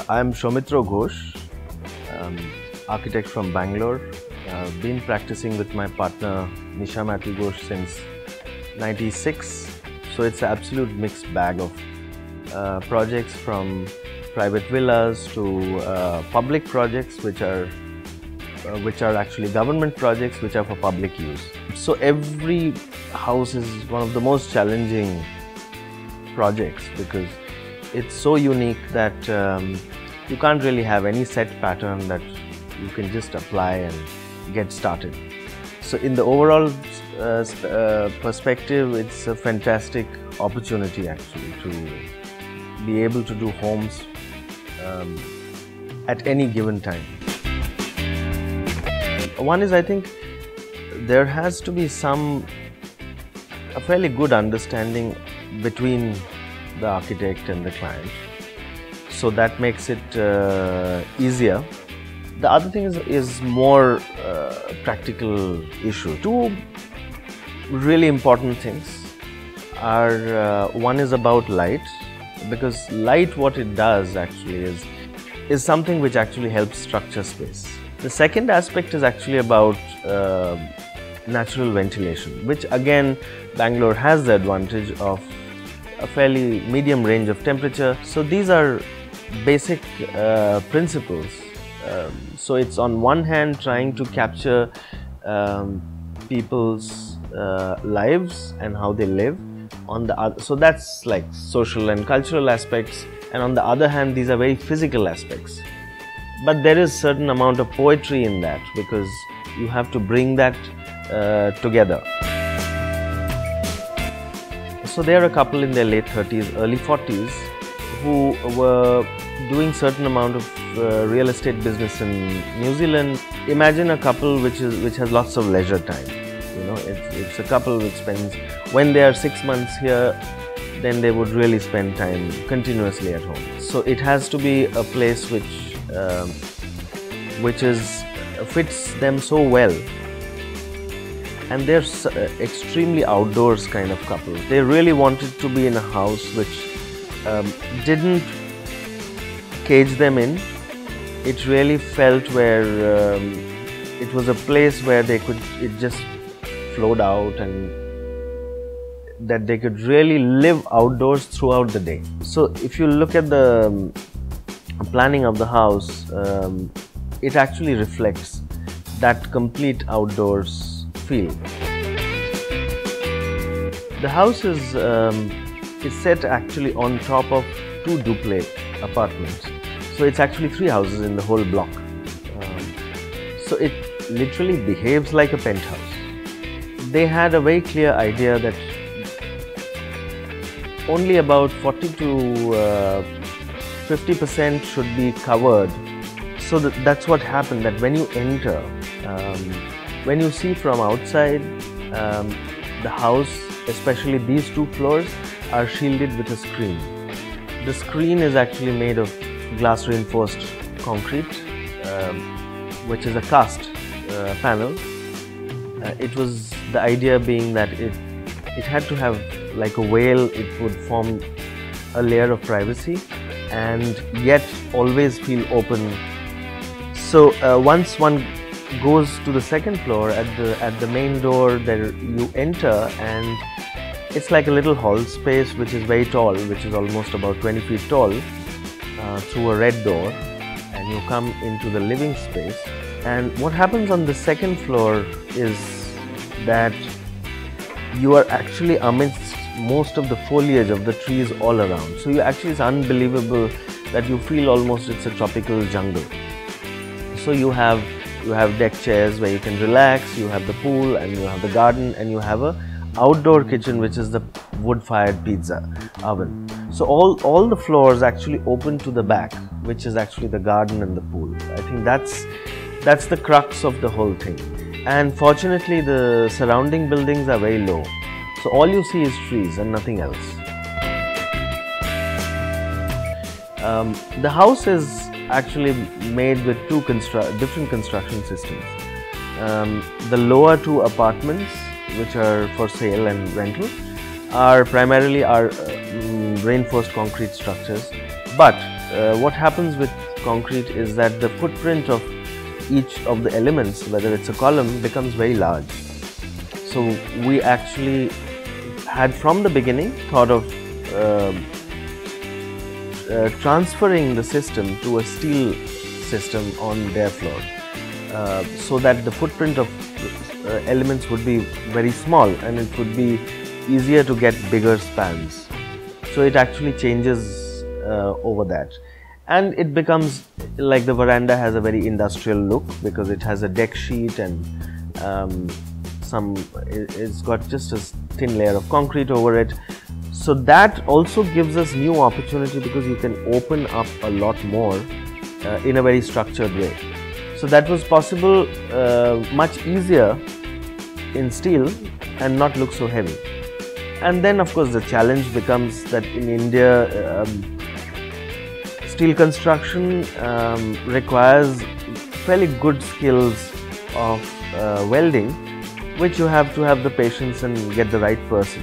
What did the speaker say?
I'm Ghosh, architect from Bangalore. I've been practicing with my partner Mathew Ghosh since '96. So it's an absolute mixed bag of projects, from private villas to public projects, which are actually government projects which are for public use. So every house is one of the most challenging projects because it's so unique that you can't really have any set pattern that you can just apply and get started. So in the overall perspective, it's a fantastic opportunity actually to be able to do homes at any given time. One is, I think there has to be a fairly good understanding between the architect and the client, so that makes it easier. The other thing is more practical issue. Two really important things are one is about light, because light, what it does actually is something which actually helps structure space. The second aspect is actually about natural ventilation, which again Bangalore has the advantage of a fairly medium range of temperature. So these are basic principles. So it's on one hand trying to capture people's lives and how they live. On the other, so that's like social and cultural aspects, and on the other hand these are very physical aspects. But there is certain amount of poetry in that, because you have to bring that together. So there are a couple in their late 30s, early 40s who were doing certain amount of real estate business in New Zealand. Imagine a couple which has lots of leisure time. You know, it's a couple which spends, when they are 6 months here, then they would really spend time continuously at home. So it has to be a place which fits them so well. And they're extremely outdoors kind of couple. They really wanted to be in a house which didn't cage them in. It really felt where it was a place where it just flowed out, and that they could really live outdoors throughout the day. So if you look at the planning of the house, it actually reflects that complete outdoors feel. The house is set actually on top of 2 duplex apartments. So it's actually 3 houses in the whole block. So it literally behaves like a penthouse. They had a very clear idea that only about 40 to 50% should be covered. So that's what happened, that when you enter, when you see from outside, the house, especially these 2 floors, are shielded with a screen. The screen is actually made of glass reinforced concrete, which is a cast panel. It was the idea being that it had to have like a veil. It would form a layer of privacy and yet always feel open. So once one goes to the 2nd floor, at the main door, there you enter, and it's like a little hall space which is very tall, which is almost about 20 feet tall, through a red door, and you come into the living space. And what happens on the 2nd floor is that you are actually amidst most of the foliage of the trees all around. So it's unbelievable that you feel almost it's a tropical jungle. So you have deck chairs where you can relax, you have the pool, and you have the garden, and you have a outdoor kitchen, which is the wood-fired pizza oven. So all the floors actually open to the back, which is actually the garden and the pool. I think that's the crux of the whole thing. And fortunately, the surrounding buildings are very low. So all you see is trees and nothing else. The house is actually made with 2 different construction systems. The lower 2 apartments, which are for sale and rental, are primarily reinforced concrete structures, but what happens with concrete is that the footprint of each of the elements, whether it's a column, becomes very large. So we actually had from the beginning thought of transferring the system to a steel system on their floor, so that the footprint of elements would be very small and it would be easier to get bigger spans. So it actually changes over that, and it becomes like the veranda has a very industrial look because it has a deck sheet and it's got just a thin layer of concrete over it. So that also gives us new opportunity because you can open up a lot more in a very structured way. So that was possible much easier in steel and not look so heavy. And then of course the challenge becomes that in India steel construction requires fairly good skills of welding, which you have to have the patience and get the right person.